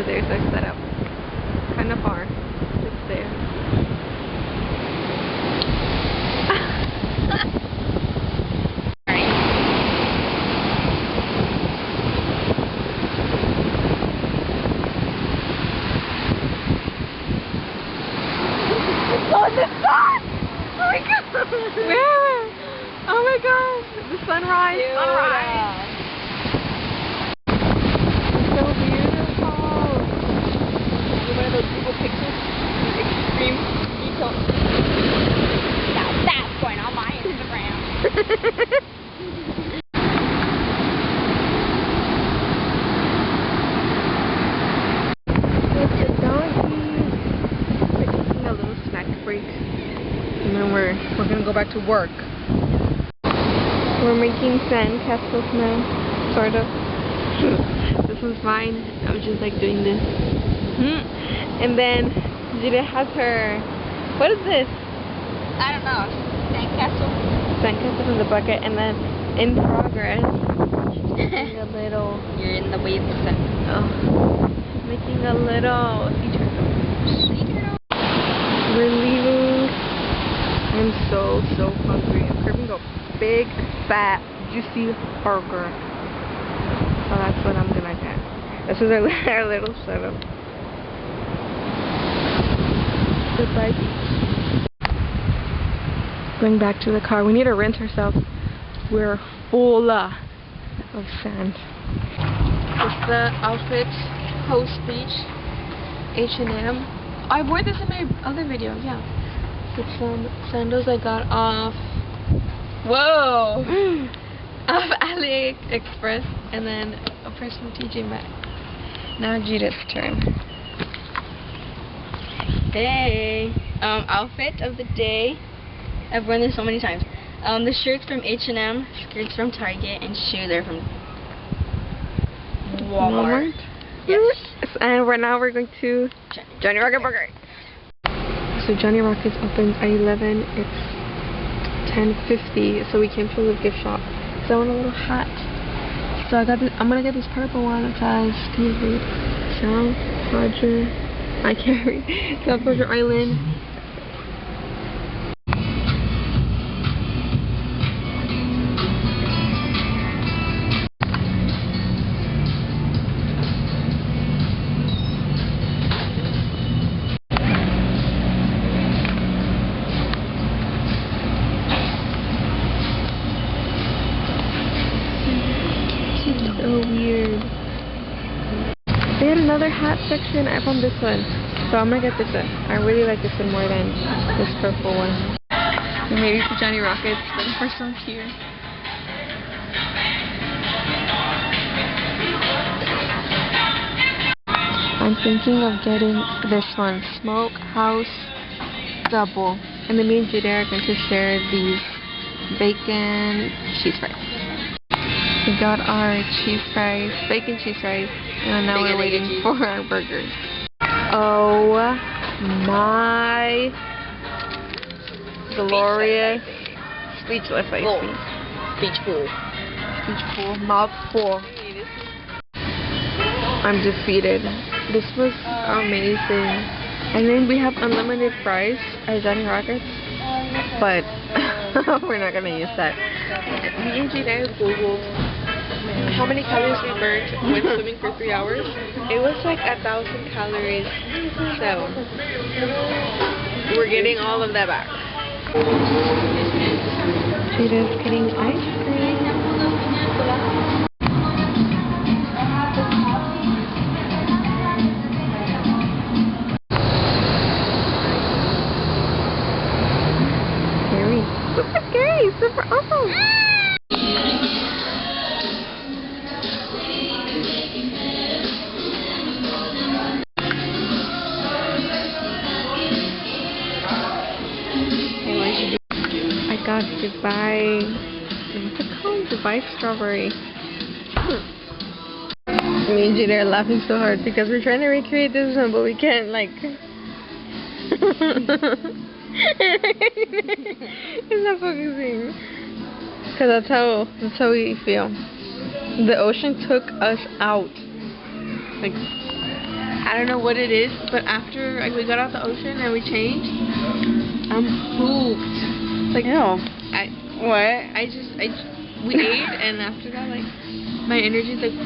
there's our setup. Kind of far. Just there. Oh, the sun! Oh my god! Where? Oh my gosh! The sunrise! Dude. Sunrise! It's so beautiful! One of those Google pictures, extreme detail. Now that's going on my Instagram. With the donkeys, we're taking a little snack break, and then we're gonna go back to work. We're making sand castles now, sort of. This one's fine. I was just like doing this. And then Jida has her. What is this? I don't know. Sandcastle. Sandcastle in the bucket, and then in progress, making a little. You're in the waves. Making a little sea turtle. Sea turtle. We're leaving. I'm so hungry. I'm craving a big, fat, juicy burger. So that's what I'm gonna get. This is our little setup. Goodbye. Going back to the car. We need to rinse ourselves. We're full of sand. It's the outfit Coast Beach H&M. I wore this in my other video, yeah. It's some sandals I got off. Whoa! Off AliExpress, and then a personal TJ Maxx. Now Judith's turn. Hey. Outfit of the day. I've worn this so many times. The shirts from H&M, skirts from Target, and shoes are from Walmart. Yes. And right now we're going to Johnny Rocket Burger. So Johnny Rockets opens at 11. It's 10:50, so we came to the gift shop. So I want a little hat. So I got this. I'm gonna get this purple one. It says, can you read? South Padre. I can't read. South Padre Island. So weird. They had another hat section. I found this one, so I'm gonna get this one. I really like this one more than this purple one. And maybe for Johnny Rockets, but the first one's here. I'm thinking of getting this one, Smokehouse Double. And then me and Jada are going to share these bacon cheese fries. We got our cheese fries, bacon cheese fries, and now we're waiting for our burgers. Oh my glorious, speechless, I see. Speechful. Mouth full. I'm defeated. This was amazing. And then we have unlimited fries at Johnny Rockets, but we're not gonna use that. Me and Gina googled how many calories we burned when swimming for 3 hours. It was like 1,000 calories. So we're getting all of that back. Gina's getting ice cream. Super scary, super awesome. I got Dubai. What's it called? Dubai strawberry. Me and Jada are laughing so hard because we're trying to recreate this one, but we can't, like. It's not focusing. Cause that's how we feel. The ocean took us out. Like I don't know what it is, but after we got out the ocean and we changed, I'm pooped. Like, Ew. We ate, and after that, like, my energy's like